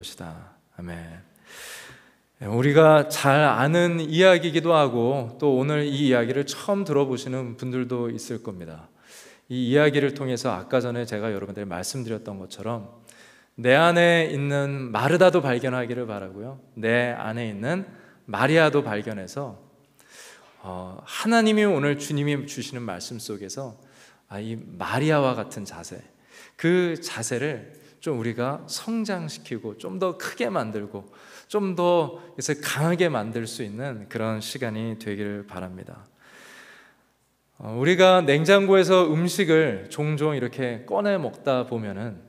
것이다. 아멘. 우리가 잘 아는 이야기이기도 하고 또 오늘 이 이야기를 처음 들어보시는 분들도 있을 겁니다. 이 이야기를 통해서 아까 전에 제가 여러분들이 말씀드렸던 것처럼 내 안에 있는 마르다도 발견하기를 바라고요, 내 안에 있는 마리아도 발견해서 하나님이 오늘 주님이 주시는 말씀 속에서 이 마리아와 같은 자세, 그 자세를 좀 우리가 성장시키고 좀 더 크게 만들고 좀 더 강하게 만들 수 있는 그런 시간이 되기를 바랍니다. 우리가 냉장고에서 음식을 종종 이렇게 꺼내 먹다 보면은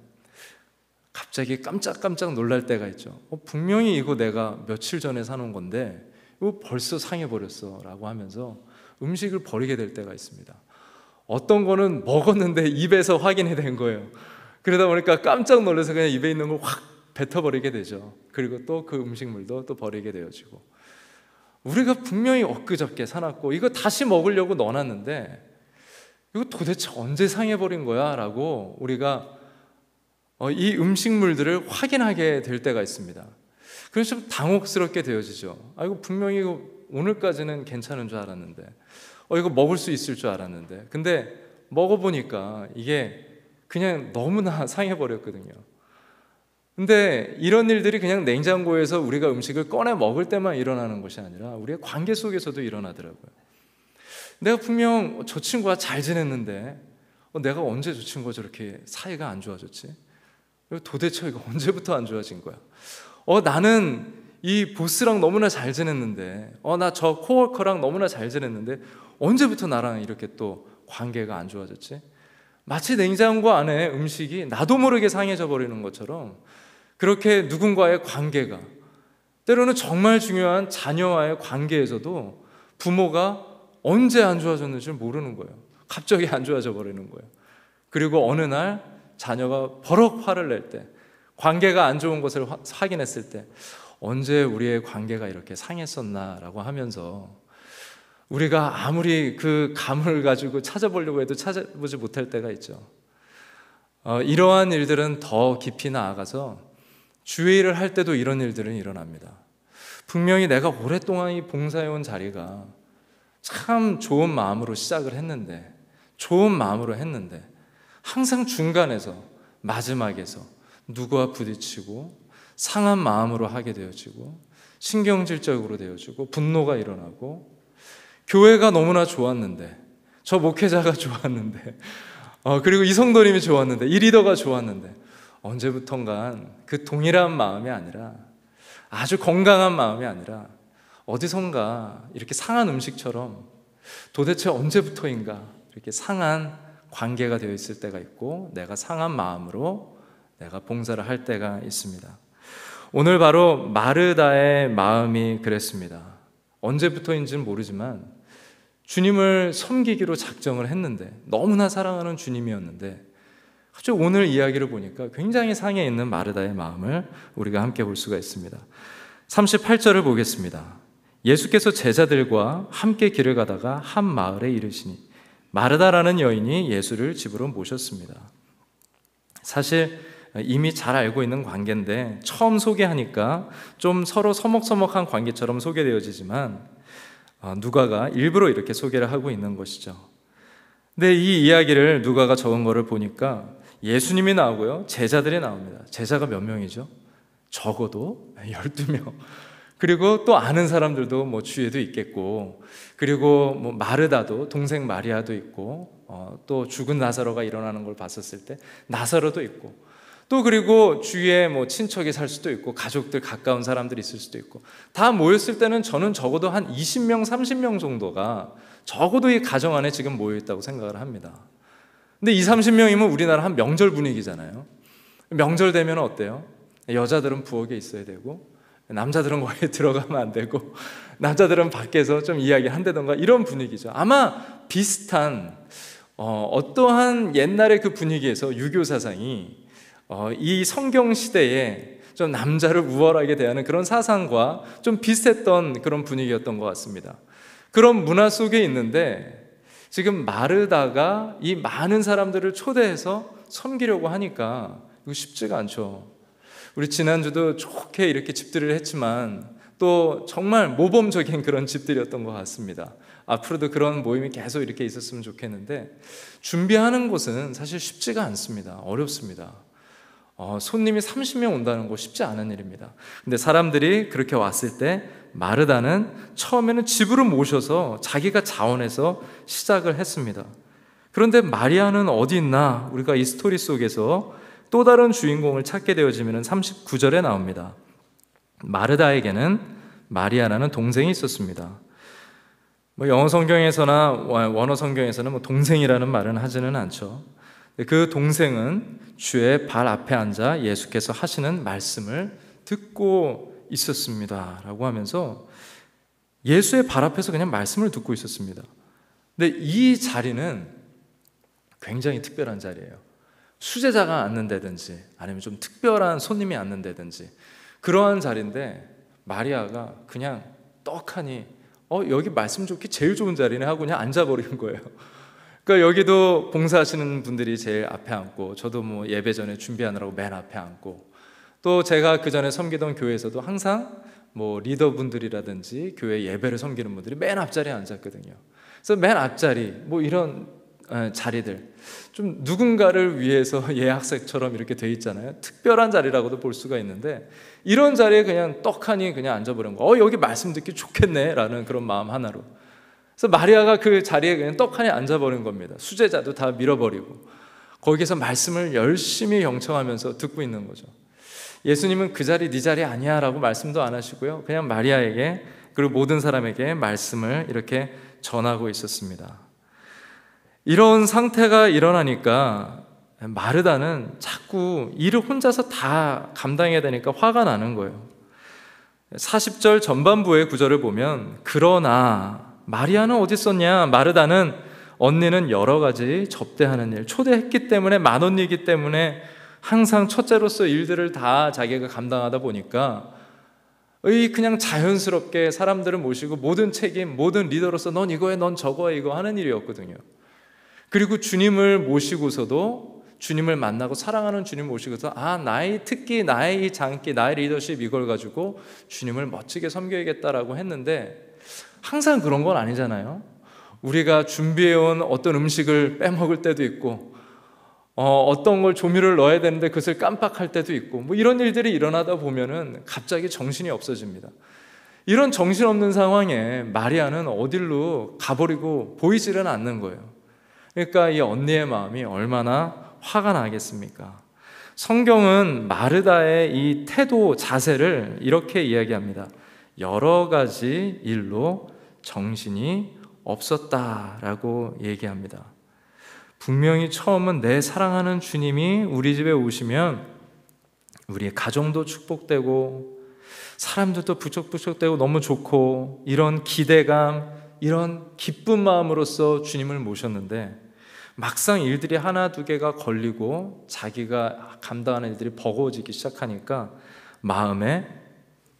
갑자기 깜짝깜짝 놀랄 때가 있죠. 분명히 이거 내가 며칠 전에 사놓은 건데 이거 벌써 상해버렸어 라고 하면서 음식을 버리게 될 때가 있습니다. 어떤 거는 먹었는데 입에서 확인이 된 거예요. 그러다 보니까 깜짝 놀라서 그냥 입에 있는 걸 확 뱉어버리게 되죠. 그리고 또 그 음식물도 또 버리게 되어지고, 우리가 분명히 엊그저께 사놨고 이거 다시 먹으려고 넣어놨는데 이거 도대체 언제 상해버린 거야? 라고 우리가 이 음식물들을 확인하게 될 때가 있습니다. 그래서 좀 당혹스럽게 되어지죠. 이거 분명히 오늘까지는 괜찮은 줄 알았는데, 이거 먹을 수 있을 줄 알았는데, 근데 먹어보니까 이게 그냥 너무나 상해버렸거든요. 근데 이런 일들이 그냥 냉장고에서 우리가 음식을 꺼내 먹을 때만 일어나는 것이 아니라 우리의 관계 속에서도 일어나더라고요. 내가 분명 저 친구와 잘 지냈는데 내가 언제 저 친구가 저렇게 사이가 안 좋아졌지? 도대체 이거 언제부터 안 좋아진 거야? 나는 이 보스랑 너무나 잘 지냈는데, 나 저 코워커랑 너무나 잘 지냈는데 언제부터 나랑 이렇게 또 관계가 안 좋아졌지? 마치 냉장고 안에 음식이 나도 모르게 상해져 버리는 것처럼 그렇게 누군가의 관계가, 때로는 정말 중요한 자녀와의 관계에서도 부모가 언제 안 좋아졌는지 모르는 거예요. 갑자기 안 좋아져 버리는 거예요. 그리고 어느 날 자녀가 버럭 화를 낼 때, 관계가 안 좋은 것을 확인했을 때 언제 우리의 관계가 이렇게 상했었나라고 하면서 우리가 아무리 그 감을 가지고 찾아보려고 해도 찾아보지 못할 때가 있죠. 이러한 일들은 더 깊이 나아가서 주일을 할 때도 이런 일들은 일어납니다. 분명히 내가 오랫동안 이 봉사해온 자리가 참 좋은 마음으로 시작을 했는데, 좋은 마음으로 했는데 항상 중간에서, 마지막에서 누구와 부딪히고 상한 마음으로 하게 되어지고 신경질적으로 되어지고 분노가 일어나고, 교회가 너무나 좋았는데, 저 목회자가 좋았는데, 그리고 이 성도님이 좋았는데, 이 리더가 좋았는데 언제부턴간 그 동일한 마음이 아니라, 아주 건강한 마음이 아니라 어디선가 이렇게 상한 음식처럼 도대체 언제부터인가 이렇게 상한 관계가 되어 있을 때가 있고, 내가 상한 마음으로 내가 봉사를 할 때가 있습니다. 오늘 바로 마르다의 마음이 그랬습니다. 언제부터인지는 모르지만 주님을 섬기기로 작정을 했는데, 너무나 사랑하는 주님이었는데, 아주 오늘 이야기를 보니까 굉장히 상해 있는 마르다의 마음을 우리가 함께 볼 수가 있습니다. 38절을 보겠습니다. 예수께서 제자들과 함께 길을 가다가 한 마을에 이르시니 마르다라는 여인이 예수를 집으로 모셨습니다. 사실 이미 잘 알고 있는 관계인데 처음 소개하니까 좀 서로 서먹서먹한 관계처럼 소개되어지지만 누가가 일부러 이렇게 소개를 하고 있는 것이죠. 근데 이 이야기를 누가가 적은 거를 보니까 예수님이 나오고요, 제자들이 나옵니다. 제자가 몇 명이죠? 적어도 12명. 그리고 또 아는 사람들도 뭐 주위에도 있겠고, 그리고 뭐 마르다도, 동생 마리아도 있고, 또 죽은 나사로가 일어나는 걸 봤었을 때 나사로도 있고, 또 그리고 주위에 뭐 친척이 살 수도 있고, 가족들, 가까운 사람들이 있을 수도 있고, 다 모였을 때는 저는 적어도 한 20명, 30명 정도가 적어도 이 가정 안에 지금 모여있다고 생각을 합니다. 근데 20, 30명이면 우리나라 한 명절 분위기잖아요. 명절 되면 어때요? 여자들은 부엌에 있어야 되고, 남자들은 거기에 들어가면 안 되고, 남자들은 밖에서 좀 이야기 한다던가 이런 분위기죠. 아마 비슷한 어떠한 옛날의 그 분위기에서 유교 사상이 이 성경 시대에 좀 남자를 우월하게 대하는 그런 사상과 좀 비슷했던 그런 분위기였던 것 같습니다. 그런 문화 속에 있는데 지금 마르다가 이 많은 사람들을 초대해서 섬기려고 하니까 이거 쉽지가 않죠. 우리 지난주도 좋게 이렇게 집들이를 했지만 또 정말 모범적인 그런 집들이었던 것 같습니다. 앞으로도 그런 모임이 계속 이렇게 있었으면 좋겠는데, 준비하는 곳은 사실 쉽지가 않습니다. 어렵습니다. 손님이 30명 온다는 거 쉽지 않은 일입니다. 근데 사람들이 그렇게 왔을 때 마르다는 처음에는 집으로 모셔서 자기가 자원해서 시작을 했습니다. 그런데 마리아는 어디 있나? 우리가 이 스토리 속에서 또 다른 주인공을 찾게 되어지면 39절에 나옵니다. 마르다에게는 마리아라는 동생이 있었습니다. 영어 성경에서나 원어 성경에서는 동생이라는 말은 하지는 않죠. 그 동생은 주의 발 앞에 앉아 예수께서 하시는 말씀을 듣고 있었습니다 라고 하면서 예수의 발 앞에서 그냥 말씀을 듣고 있었습니다. 근데 이 자리는 굉장히 특별한 자리예요. 수제자가 앉는다든지 아니면 좀 특별한 손님이 앉는다든지 그러한 자리인데, 마리아가 그냥 떡하니 여기 말씀 좋기 제일 좋은 자리네 하고 그냥 앉아버린 거예요. 그러니까 여기도 봉사하시는 분들이 제일 앞에 앉고, 저도 뭐 예배 전에 준비하느라고 맨 앞에 앉고, 또 제가 그 전에 섬기던 교회에서도 항상 뭐 리더분들이라든지 교회 예배를 섬기는 분들이 맨 앞자리에 앉았거든요. 그래서 맨 앞자리 뭐 이런 자리들 좀 누군가를 위해서 예약석처럼 이렇게 돼 있잖아요. 특별한 자리라고도 볼 수가 있는데, 이런 자리에 그냥 떡하니 그냥 앉아버린 거. 여기 말씀 듣기 좋겠네 라는 그런 마음 하나로. 그래서 마리아가 그 자리에 그냥 떡하니 앉아버린 겁니다. 수제자도 다 밀어버리고 거기서 말씀을 열심히 경청하면서 듣고 있는 거죠. 예수님은 그 자리 네 자리 아니야 라고 말씀도 안 하시고요, 그냥 마리아에게 그리고 모든 사람에게 말씀을 이렇게 전하고 있었습니다. 이런 상태가 일어나니까 마르다는 자꾸 일을 혼자서 다 감당해야 되니까 화가 나는 거예요. 40절 전반부의 구절을 보면, 그러나 마리아는 어디 있었냐? 마르다는 언니는 여러 가지 접대하는 일, 초대했기 때문에 맏언니이기 때문에 항상 첫째로서 일들을 다 자기가 감당하다 보니까 그냥 자연스럽게 사람들을 모시고 모든 책임, 모든 리더로서 넌 이거 해, 넌 저거 해, 이거 하는 일이었거든요. 그리고 주님을 모시고서도, 주님을 만나고 사랑하는 주님 모시고서 나의 특기, 나의 이 장기, 나의 리더십 이걸 가지고 주님을 멋지게 섬겨야겠다라고 했는데, 항상 그런 건 아니잖아요. 우리가 준비해온 어떤 음식을 빼먹을 때도 있고, 어떤 걸 조미료를 넣어야 되는데 그것을 깜빡할 때도 있고, 뭐 이런 일들이 일어나다 보면은 갑자기 정신이 없어집니다. 이런 정신없는 상황에 마리아는 어딜로 가버리고 보이지는 않는 거예요. 그러니까 이 언니의 마음이 얼마나 화가 나겠습니까? 성경은 마르다의 이 태도, 자세를 이렇게 이야기합니다. 여러 가지 일로 정신이 없었다라고 얘기합니다. 분명히 처음은 내 사랑하는 주님이 우리 집에 오시면 우리의 가정도 축복되고 사람들도 부쩍부쩍되고 너무 좋고, 이런 기대감, 이런 기쁜 마음으로써 주님을 모셨는데, 막상 일들이 하나 두 개가 걸리고 자기가 감당하는 일들이 버거워지기 시작하니까 마음에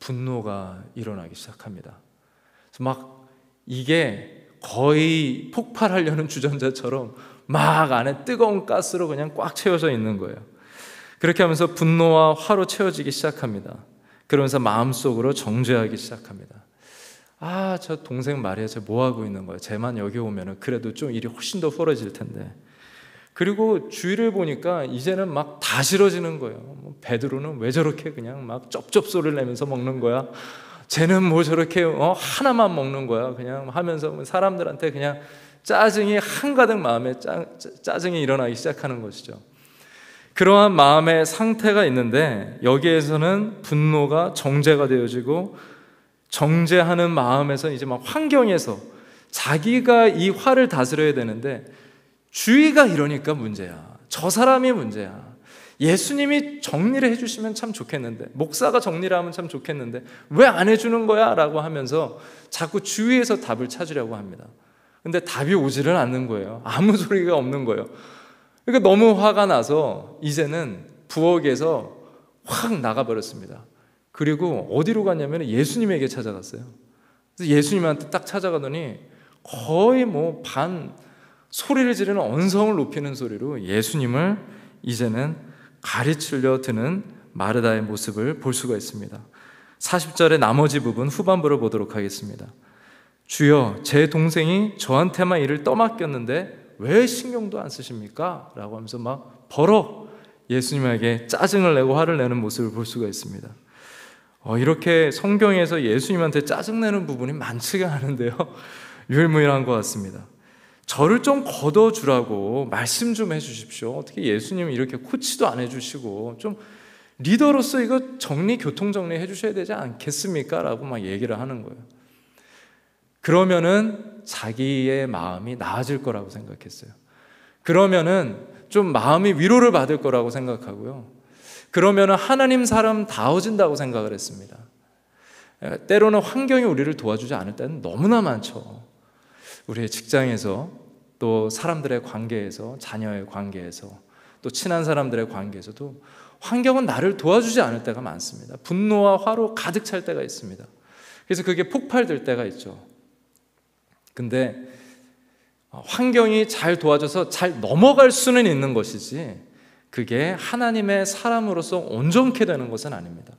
분노가 일어나기 시작합니다. 그래서 막 이게 거의 폭발하려는 주전자처럼 막 안에 뜨거운 가스로 그냥 꽉 채워져 있는 거예요. 그렇게 하면서 분노와 화로 채워지기 시작합니다. 그러면서 마음속으로 정죄하기 시작합니다. 저 동생 마리아 쟤 뭐 하고 있는 거야? 쟤만 여기 오면은 그래도 좀 일이 훨씬 더 후러질 텐데. 그리고 주위를 보니까 이제는 막 다 싫어지는 거예요. 베드로는 왜 저렇게 그냥 막 쩝쩝 소리를 내면서 먹는 거야? 쟤는 뭐 저렇게 하나만 먹는 거야? 그냥 하면서 사람들한테 그냥 짜증이 한가득 마음에 짜증이 일어나기 시작하는 것이죠. 그러한 마음의 상태가 있는데, 여기에서는 분노가 정죄가 되어지고, 정죄하는 마음에서 이제 막 환경에서 자기가 이 화를 다스려야 되는데 주위가 이러니까 문제야. 저 사람이 문제야. 예수님이 정리를 해주시면 참 좋겠는데, 목사가 정리를 하면 참 좋겠는데 왜 안 해주는 거야? 라고 하면서 자꾸 주위에서 답을 찾으려고 합니다. 근데 답이 오지를 않는 거예요. 아무 소리가 없는 거예요. 그러니까 너무 화가 나서 이제는 부엌에서 확 나가버렸습니다. 그리고 어디로 갔냐면 예수님에게 찾아갔어요. 그래서 예수님한테 딱 찾아가더니 거의 뭐 반 소리를 지르는 언성을 높이는 소리로 예수님을 이제는 가르치려 드는 마르다의 모습을 볼 수가 있습니다. 40절의 나머지 부분 후반부를 보도록 하겠습니다. 주여, 제 동생이 저한테만 일을 떠맡겼는데 왜 신경도 안 쓰십니까? 라고 하면서 막 버럭 예수님에게 짜증을 내고 화를 내는 모습을 볼 수가 있습니다. 이렇게 성경에서 예수님한테 짜증내는 부분이 많지가 않은데요, 유일무이한 것 같습니다. 저를 좀 걷어주라고 말씀 좀 해주십시오. 어떻게 예수님은 이렇게 코치도 안 해주시고 좀 리더로서 이거 교통정리 해주셔야 되지 않겠습니까? 라고 막 얘기를 하는 거예요. 그러면은 자기의 마음이 나아질 거라고 생각했어요. 그러면은 좀 마음이 위로를 받을 거라고 생각하고요. 그러면은 하나님 사람 다워진다고 생각을 했습니다. 때로는 환경이 우리를 도와주지 않을 때는 너무나 많죠. 우리의 직장에서, 또 사람들의 관계에서, 자녀의 관계에서, 또 친한 사람들의 관계에서도 환경은 나를 도와주지 않을 때가 많습니다. 분노와 화로 가득 찰 때가 있습니다. 그래서 그게 폭발될 때가 있죠. 근데 환경이 잘 도와줘서 잘 넘어갈 수는 있는 것이지, 그게 하나님의 사람으로서 온전케 되는 것은 아닙니다.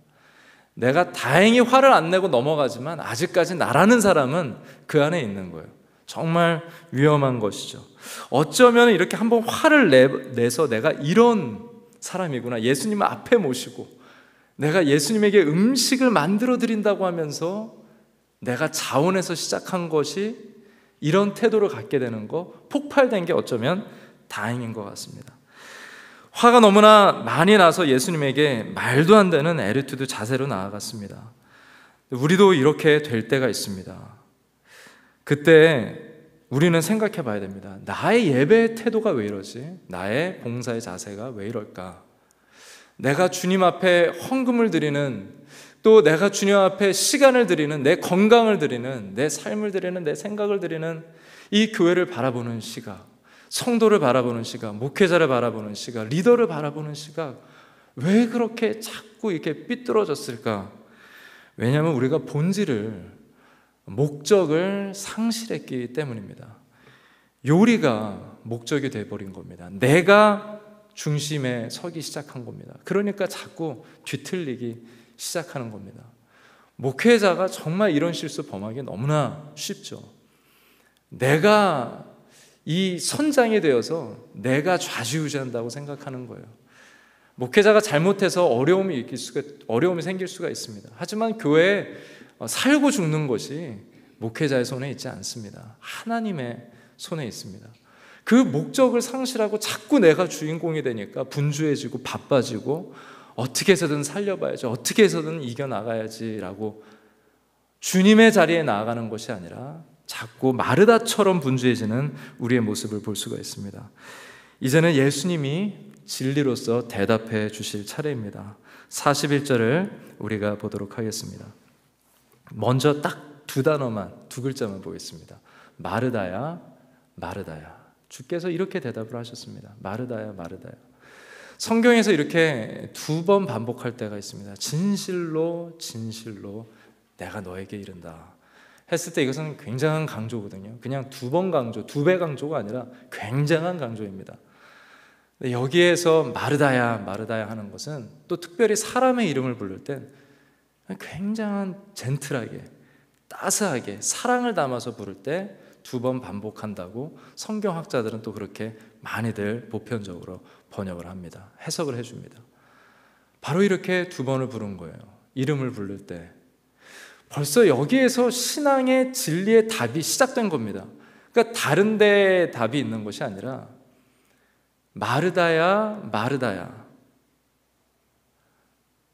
내가 다행히 화를 안 내고 넘어가지만 아직까지 나라는 사람은 그 안에 있는 거예요. 정말 위험한 것이죠. 어쩌면 이렇게 한번 화를 내서 내가 이런 사람이구나, 예수님 앞에 모시고 내가 예수님에게 음식을 만들어 드린다고 하면서 내가 자원해서 시작한 것이 이런 태도를 갖게 되는 거, 폭발된 게 어쩌면 다행인 것 같습니다. 화가 너무나 많이 나서 예수님에게 말도 안 되는 애리투드 자세로 나아갔습니다. 우리도 이렇게 될 때가 있습니다. 그때 우리는 생각해 봐야 됩니다. 나의 예배의 태도가 왜 이러지? 나의 봉사의 자세가 왜 이럴까? 내가 주님 앞에 헌금을 드리는, 또 내가 주님 앞에 시간을 드리는, 내 건강을 드리는, 내 삶을 드리는, 내 생각을 드리는 이 교회를 바라보는 시각, 성도를 바라보는 시각, 목회자를 바라보는 시각, 리더를 바라보는 시각, 왜 그렇게 자꾸 이렇게 삐뚤어졌을까? 왜냐하면 우리가 본질을, 목적을 상실했기 때문입니다. 요리가 목적이 되어버린 겁니다. 내가 중심에 서기 시작한 겁니다. 그러니까 자꾸 뒤틀리기 시작하는 겁니다. 목회자가 정말 이런 실수 범하기 너무나 쉽죠. 내가 이 선장이 되어서 내가 좌지우지한다고 생각하는 거예요. 목회자가 잘못해서 어려움이 생길 수가 있습니다. 하지만 교회에 살고 죽는 것이 목회자의 손에 있지 않습니다. 하나님의 손에 있습니다. 그 목적을 상실하고 자꾸 내가 주인공이 되니까 분주해지고 바빠지고 어떻게 해서든 살려봐야지, 어떻게 해서든 이겨나가야지라고 주님의 자리에 나아가는 것이 아니라 자꾸 마르다처럼 분주해지는 우리의 모습을 볼 수가 있습니다. 이제는 예수님이 진리로서 대답해 주실 차례입니다. 41절을 우리가 보도록 하겠습니다. 먼저 딱 두 글자만 보겠습니다. 마르다야, 마르다야. 주께서 이렇게 대답을 하셨습니다. 마르다야, 마르다야. 성경에서 이렇게 2번 반복할 때가 있습니다. 진실로 진실로 내가 너에게 이른다 했을 때 이것은 굉장한 강조거든요. 그냥 2번 강조, 2배 강조가 아니라 굉장한 강조입니다. 여기에서 마르다야, 마르다야 하는 것은 또 특별히 사람의 이름을 부를 땐 굉장한 젠틀하게, 따스하게 사랑을 담아서 부를 때 2번 반복한다고 성경학자들은 또 그렇게 많이들 보편적으로 번역을 합니다. 해석을 해줍니다. 바로 이렇게 2번을 부른 거예요. 이름을 부를 때 벌써 여기에서 신앙의 진리의 답이 시작된 겁니다. 그러니까 다른 데 답이 있는 것이 아니라 마르다야, 마르다야,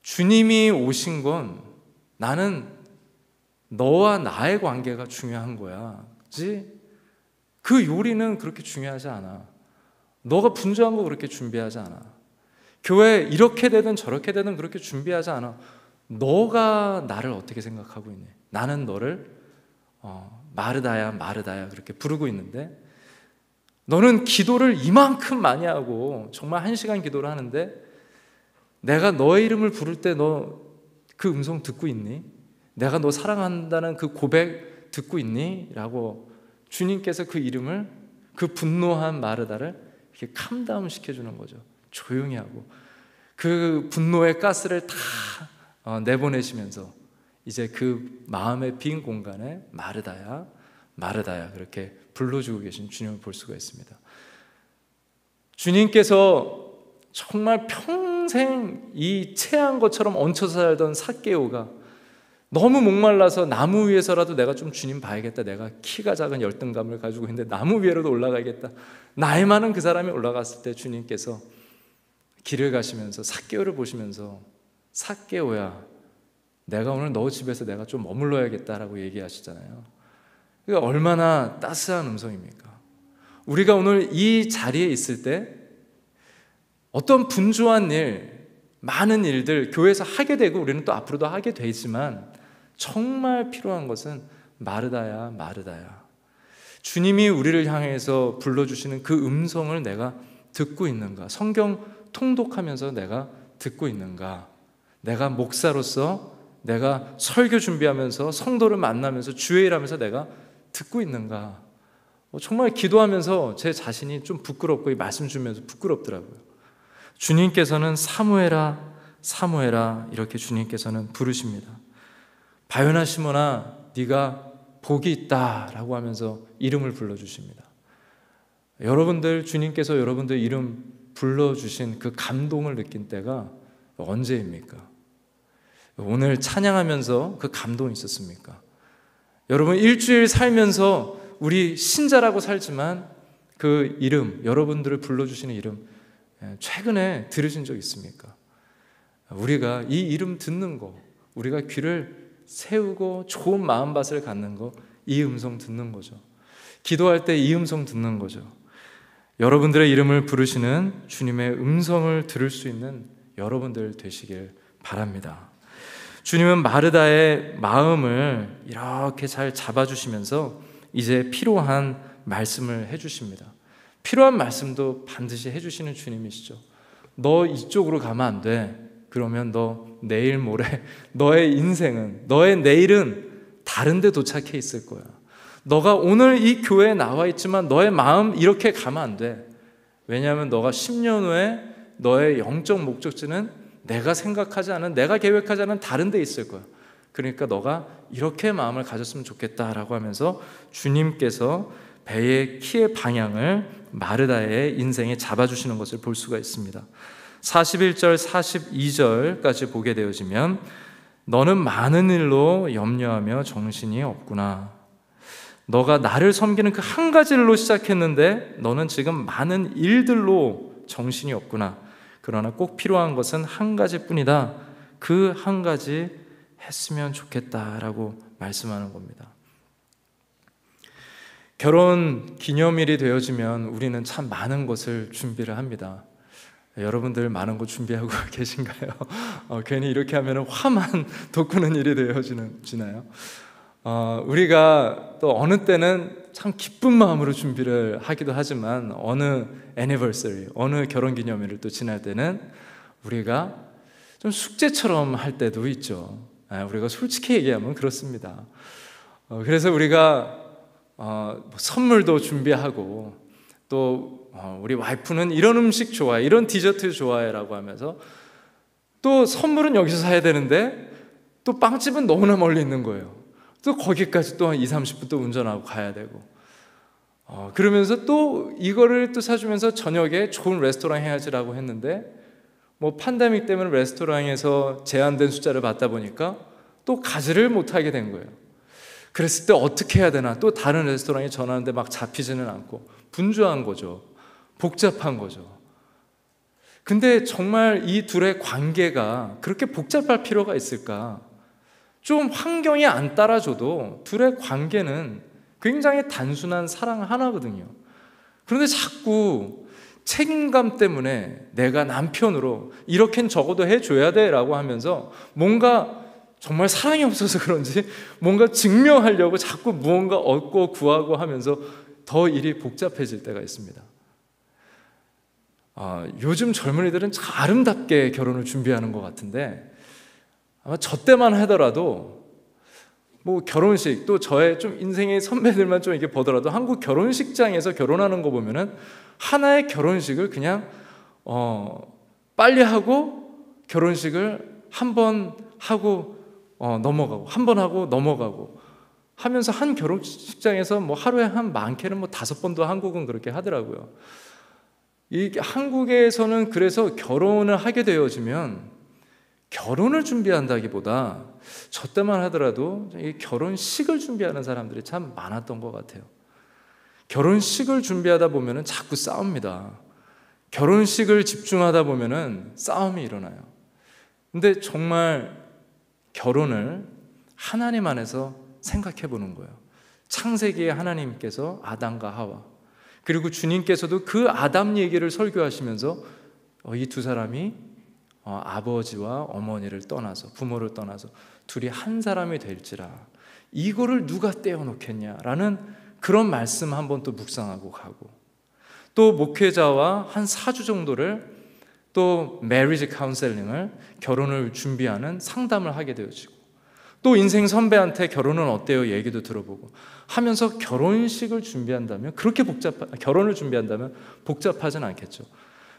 주님이 오신 건 나는 너와 나의 관계가 중요한 거야. 그 요리는 그렇게 중요하지 않아. 너가 분주한 거 그렇게 준비하지 않아. 교회 이렇게 되든 저렇게 되든 그렇게 준비하지 않아. 너가 나를 어떻게 생각하고 있니? 나는 너를 마르다야, 마르다야 그렇게 부르고 있는데 너는 기도를 이만큼 많이 하고 정말 1시간 기도를 하는데 내가 너의 이름을 부를 때 너 그 음성 듣고 있니? 내가 너 사랑한다는 그 고백 듣고 있니? 라고 주님께서 그 이름을, 그 분노한 마르다를 이렇게 캄다운 시켜주는 거죠. 조용히 하고. 그 분노의 가스를 다 내보내시면서 이제 그 마음의 빈 공간에 마르다야, 마르다야 그렇게 불러주고 계신 주님을 볼 수가 있습니다. 주님께서 정말 평생 이 체한 것처럼 얹혀서 살던 삭개오가 너무 목말라서 나무 위에서라도 내가 좀 주님 봐야겠다, 내가 키가 작은 열등감을 가지고 있는데 나무 위에라도 올라가야겠다, 나이 많은 그 사람이 올라갔을 때 주님께서 길을 가시면서 삭개오를 보시면서 삭개오야, 내가 오늘 너 집에서 내가 좀 머물러야겠다라고 얘기하시잖아요. 그러니까 얼마나 따스한 음성입니까? 우리가 오늘 이 자리에 있을 때 어떤 분주한 일, 많은 일들 교회에서 하게 되고 우리는 또 앞으로도 하게 되지만 정말 필요한 것은 마르다야, 마르다야. 주님이 우리를 향해서 불러주시는 그 음성을 내가 듣고 있는가? 성경 통독하면서 내가 듣고 있는가? 내가 목사로서 내가 설교 준비하면서 성도를 만나면서 주의 일하면서 내가 듣고 있는가? 정말 기도하면서 제 자신이 좀 부끄럽고 이 말씀 주면서 부끄럽더라고요. 주님께서는 사무엘아, 사무엘아 이렇게 주님께서는 부르십니다. 바요나 시몬아, 네가 복이 있다라고 하면서 이름을 불러주십니다. 여러분들, 주님께서 여러분들 이름 불러주신 그 감동을 느낀 때가 언제입니까? 오늘 찬양하면서 그 감동이 있었습니까? 여러분, 일주일 살면서 우리 신자라고 살지만 그 이름, 여러분들을 불러주시는 이름 최근에 들으신 적 있습니까? 우리가 이 이름 듣는 거, 우리가 귀를 세우고 좋은 마음밭을 갖는 거, 이 음성 듣는 거죠. 기도할 때 이 음성 듣는 거죠. 여러분들의 이름을 부르시는 주님의 음성을 들을 수 있는 여러분들 되시길 바랍니다. 주님은 마르다의 마음을 이렇게 잘 잡아주시면서 이제 필요한 말씀을 해주십니다. 필요한 말씀도 반드시 해주시는 주님이시죠. 너 이쪽으로 가면 안 돼. 그러면 너 내일 모레 너의 인생은, 너의 내일은 다른 데 도착해 있을 거야. 너가 오늘 이 교회에 나와 있지만 너의 마음 이렇게 가면 안 돼. 왜냐하면 너가 10년 후에 너의 영적 목적지는 내가 생각하지 않은, 내가 계획하지 않은 다른 데 있을 거야. 그러니까 너가 이렇게 마음을 가졌으면 좋겠다라고 하면서 주님께서 배의 키의 방향을 마르다의 인생에 잡아주시는 것을 볼 수가 있습니다. 41절, 42절까지 보게 되어지면 너는 많은 일로 염려하며 정신이 없구나. 너가 나를 섬기는 그 한 가지 일로 시작했는데 너는 지금 많은 일들로 정신이 없구나. 그러나 꼭 필요한 것은 한 가지뿐이다. 그 한 가지 했으면 좋겠다라고 말씀하는 겁니다. 결혼 기념일이 되어지면 우리는 참 많은 것을 준비를 합니다. 여러분들 많은 거 준비하고 계신가요? 괜히 이렇게 하면 화만 돋구는 일이 되어지나요? 우리가 또 어느 때는 참 기쁜 마음으로 준비를 하기도 하지만 어느 애니버서리, 어느 결혼기념일을 또 지날 때는 우리가 좀 숙제처럼 할 때도 있죠. 우리가 솔직히 얘기하면 그렇습니다. 그래서 우리가 선물도 준비하고 또 우리 와이프는 이런 음식 좋아해, 이런 디저트 좋아해라고 하면서 또 선물은 여기서 사야 되는데 또 빵집은 너무나 멀리 있는 거예요. 또 거기까지 또 한 20-30분 또 운전하고 가야 되고 그러면서 또 이거를 또 사주면서 저녁에 좋은 레스토랑 해야지라고 했는데 뭐 팬데믹 때문에 레스토랑에서 제한된 숫자를 받다 보니까 또 가지를 못하게 된 거예요. 그랬을 때 어떻게 해야 되나, 또 다른 레스토랑에 전화하는데 막 잡히지는 않고 분주한 거죠. 복잡한 거죠. 근데 정말 이 둘의 관계가 그렇게 복잡할 필요가 있을까? 좀 환경이 안 따라줘도 둘의 관계는 굉장히 단순한 사랑 하나거든요. 그런데 자꾸 책임감 때문에 내가 남편으로 이렇게는 적어도 해줘야 돼라고 하면서 뭔가 정말 사랑이 없어서 그런지 뭔가 증명하려고 자꾸 무언가 얻고 구하고 하면서 더 일이 복잡해질 때가 있습니다. 요즘 젊은이들은 참 아름답게 결혼을 준비하는 것 같은데 아마 저 때만 하더라도 뭐 결혼식, 또 저의 좀 인생의 선배들만 좀 이렇게 보더라도 한국 결혼식장에서 결혼하는 거 보면은 하나의 결혼식을 그냥 빨리 하고 결혼식을 한 번 하고 넘어가고, 한 번 하고 넘어가고 하면서, 한 결혼식장에서 뭐 하루에 한 많게는 뭐 5번도 한국은 그렇게 하더라고요. 이 한국에서는 그래서 결혼을 하게 되어지면 결혼을 준비한다기보다 저 때만 하더라도 이 결혼식을 준비하는 사람들이 참 많았던 것 같아요. 결혼식을 준비하다 보면은 자꾸 싸웁니다. 결혼식을 집중하다 보면은 싸움이 일어나요. 근데 정말 결혼을 하나님 안에서 생각해 보는 거예요. 창세기에 하나님께서 아담과 하와, 그리고 주님께서도 그 아담 얘기를 설교하시면서 이 두 사람이 아버지와 어머니를 떠나서, 부모를 떠나서 둘이 한 사람이 될지라, 이거를 누가 떼어놓겠냐라는 그런 말씀 한번 또 묵상하고 가고, 또 목회자와 한 4주 정도를 또 메리지 카운셀링을, 결혼을 준비하는 상담을 하게 되어지고, 또 인생 선배한테 결혼은 어때요? 얘기도 들어보고 하면서 결혼식을 준비한다면, 결혼을 준비한다면 복잡하진 않겠죠.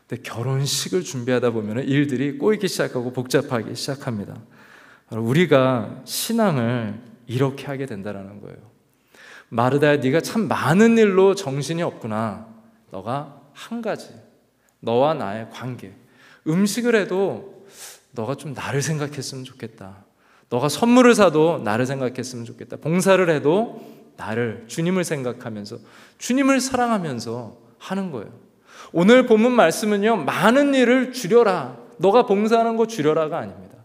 근데 결혼식을 준비하다 보면 일들이 꼬이기 시작하고 복잡하기 시작합니다. 우리가 신앙을 이렇게 하게 된다는 거예요. 마르다야, 네가 참 많은 일로 정신이 없구나. 너가 한 가지, 너와 나의 관계, 음식을 해도 너가 좀 나를 생각했으면 좋겠다. 너가 선물을 사도 나를 생각했으면 좋겠다. 봉사를 해도 나를, 주님을 생각하면서, 주님을 사랑하면서 하는 거예요. 오늘 본문 말씀은요, 많은 일을 줄여라, 너가 봉사하는 거 줄여라가 아닙니다.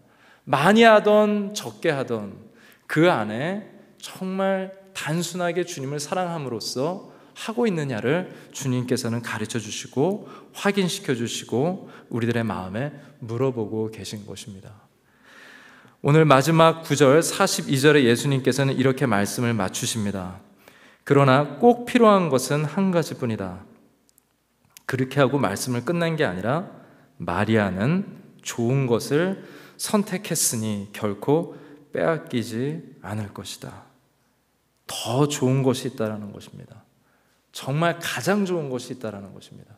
많이 하던 적게 하던 그 안에 정말 단순하게 주님을 사랑함으로써 하고 있느냐를 주님께서는 가르쳐 주시고 확인시켜 주시고 우리들의 마음에 물어보고 계신 것입니다. 오늘 마지막 9절 42절에 예수님께서는 이렇게 말씀을 맞추십니다. 그러나 꼭 필요한 것은 한 가지뿐이다. 그렇게 하고 말씀을 끝난 게 아니라 마리아는 좋은 것을 선택했으니 결코 빼앗기지 않을 것이다. 더 좋은 것이 있다는 것입니다. 정말 가장 좋은 것이 있다는 것입니다.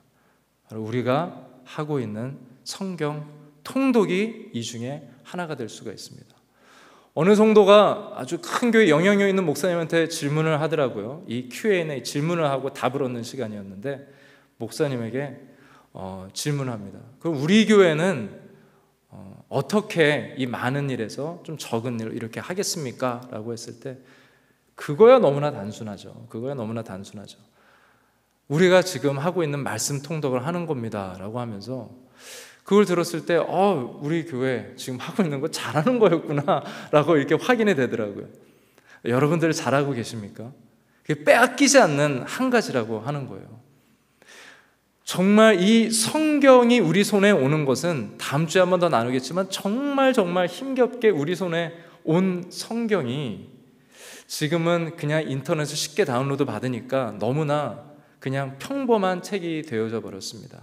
바로 우리가 하고 있는 성경 통독이 이 중에 하나가 될 수가 있습니다. 어느 성도가 아주 큰 교회 영향력 있는 목사님한테 질문을 하더라고요. 이 Q&A, 질문을 하고 답을 얻는 시간이었는데 목사님에게 질문합니다. 그럼 우리 교회는 어떻게 이 많은 일에서 좀 적은 일을 이렇게 하겠습니까? 라고 했을 때 그거야 너무나 단순하죠. 우리가 지금 하고 있는 말씀 통독을 하는 겁니다 라고 하면서, 그걸 들었을 때 우리 교회 지금 하고 있는 거 잘하는 거였구나 라고 이렇게 확인이 되더라고요. 여러분들 잘하고 계십니까? 그게 빼앗기지 않는 한 가지라고 하는 거예요. 정말 이 성경이 우리 손에 오는 것은, 다음 주에 한 번 더 나누겠지만 정말 힘겹게 우리 손에 온 성경이 지금은 그냥 인터넷에 쉽게 다운로드 받으니까 너무나 그냥 평범한 책이 되어져 버렸습니다.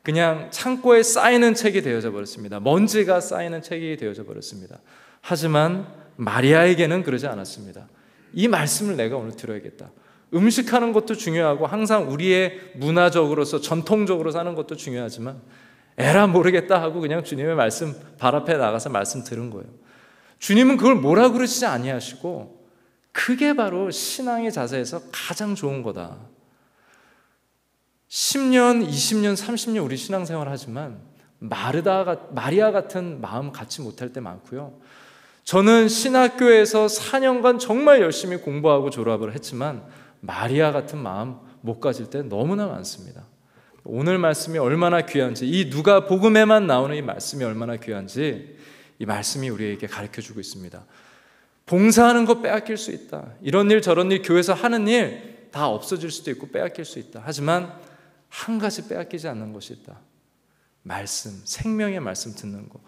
그냥 창고에 쌓이는 책이 되어져 버렸습니다. 먼지가 쌓이는 책이 되어져 버렸습니다. 하지만 마리아에게는 그러지 않았습니다. 이 말씀을 내가 오늘 들어야겠다. 음식하는 것도 중요하고 항상 우리의 문화적으로서 전통적으로 사는 것도 중요하지만 에라 모르겠다 하고 그냥 주님의 말씀 발 앞에 나가서 말씀 들은 거예요. 주님은 그걸 뭐라 그러시지 아니하시고 그게 바로 신앙의 자세에서 가장 좋은 거다. 10년, 20년, 30년 우리 신앙생활 하지만 마리아 같은 마음 갖지 못할 때 많고요. 저는 신학교에서 4년간 정말 열심히 공부하고 졸업을 했지만 마리아 같은 마음 못 가질 때 너무나 많습니다. 오늘 말씀이 얼마나 귀한지, 이 누가복음에만 나오는 이 말씀이 얼마나 귀한지 이 말씀이 우리에게 가르쳐주고 있습니다. 봉사하는 거 빼앗길 수 있다. 이런 일 저런 일, 교회에서 하는 일 다 없어질 수도 있고 빼앗길 수 있다. 하지만 한 가지 빼앗기지 않는 것이 있다. 말씀, 생명의 말씀 듣는 거.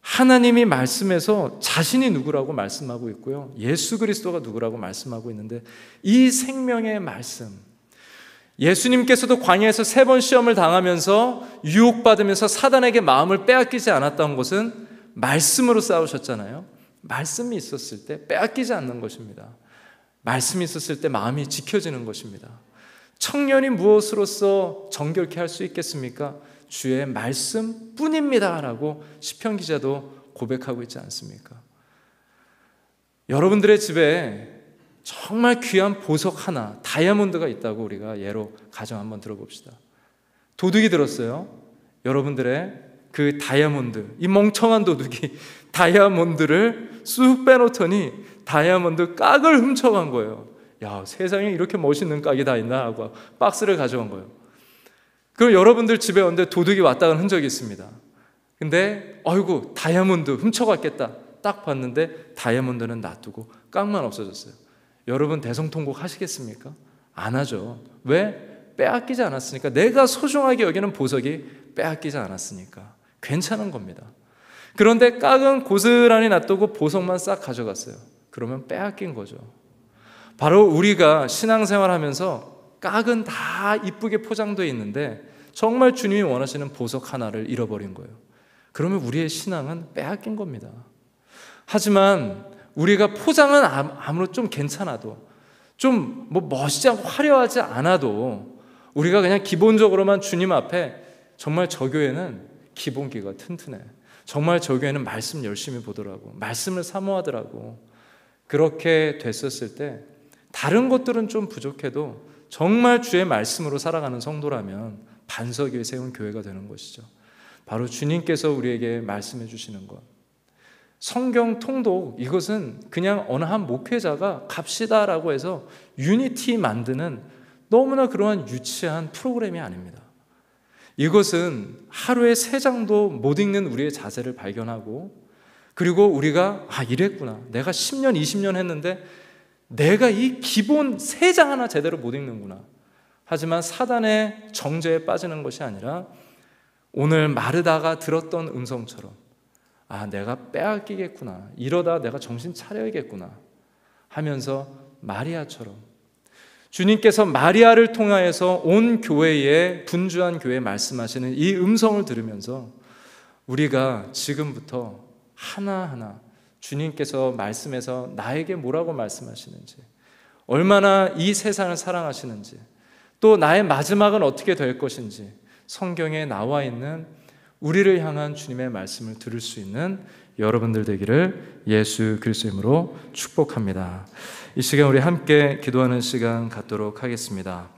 하나님이 말씀에서 자신이 누구라고 말씀하고 있고요, 예수 그리스도가 누구라고 말씀하고 있는데 이 생명의 말씀, 예수님께서도 광야에서 3번 시험을 당하면서 유혹받으면서 사단에게 마음을 빼앗기지 않았던 것은 말씀으로 싸우셨잖아요. 말씀이 있었을 때 빼앗기지 않는 것입니다. 말씀이 있었을 때 마음이 지켜지는 것입니다. 청년이 무엇으로서 정결케 할 수 있겠습니까? 주의 말씀뿐입니다 라고 시편 기자도 고백하고 있지 않습니까? 여러분들의 집에 정말 귀한 보석 하나, 다이아몬드가 있다고 우리가 예로 가정 한번 들어봅시다. 도둑이 들었어요. 여러분들의 그 다이아몬드, 이 멍청한 도둑이 다이아몬드를 쑥 빼놓더니 다이아몬드 깍을 훔쳐간 거예요. 야, 세상에 이렇게 멋있는 깍이 다 있나 하고 박스를 가져온 거예요. 그럼 여러분들 집에 왔는데 도둑이 왔다 간 흔적이 있습니다. 근데 아이고 다이아몬드 훔쳐갔겠다 딱 봤는데 다이아몬드는 놔두고 깍만 없어졌어요. 여러분 대성통곡 하시겠습니까? 안 하죠. 왜? 빼앗기지 않았으니까. 내가 소중하게 여기는 보석이 빼앗기지 않았으니까 괜찮은 겁니다. 그런데 깍은 고스란히 놔두고 보석만 싹 가져갔어요. 그러면 빼앗긴 거죠. 바로 우리가 신앙생활하면서 깍은 다 이쁘게 포장되어 있는데 정말 주님이 원하시는 보석 하나를 잃어버린 거예요. 그러면 우리의 신앙은 빼앗긴 겁니다. 하지만 우리가 포장은 아무래도 좀 괜찮아도 좀 뭐 멋있지 않고 화려하지 않아도 우리가 그냥 기본적으로만 주님 앞에 정말 저 교회는 기본기가 튼튼해. 정말 저 교회는 말씀 열심히 보더라고. 말씀을 사모하더라고. 그렇게 됐었을 때 다른 것들은 좀 부족해도 정말 주의 말씀으로 살아가는 성도라면 반석 위에 세운 교회가 되는 것이죠. 바로 주님께서 우리에게 말씀해 주시는 것. 성경 통독, 이것은 그냥 어느 한 목회자가 갑시다라고 해서 유니티 만드는 너무나 그러한 유치한 프로그램이 아닙니다. 이것은 하루에 3장도 못 읽는 우리의 자세를 발견하고, 그리고 우리가 이랬구나, 내가 10년 20년 했는데 내가 이 기본 3장 하나 제대로 못 읽는구나. 하지만 사단의 정죄에 빠지는 것이 아니라 오늘 마르다가 들었던 음성처럼 내가 빼앗기겠구나, 이러다 내가 정신 차려야겠구나 하면서 마리아처럼 주님께서 마리아를 통하여서 온 교회에, 분주한 교회에 말씀하시는 이 음성을 들으면서 우리가 지금부터 하나하나 주님께서 말씀에서 나에게 뭐라고 말씀하시는지, 얼마나 이 세상을 사랑하시는지, 또 나의 마지막은 어떻게 될 것인지 성경에 나와 있는 우리를 향한 주님의 말씀을 들을 수 있는 여러분들 되기를 예수 그리스도의 이름으로 축복합니다. 이 시간 우리 함께 기도하는 시간 갖도록 하겠습니다.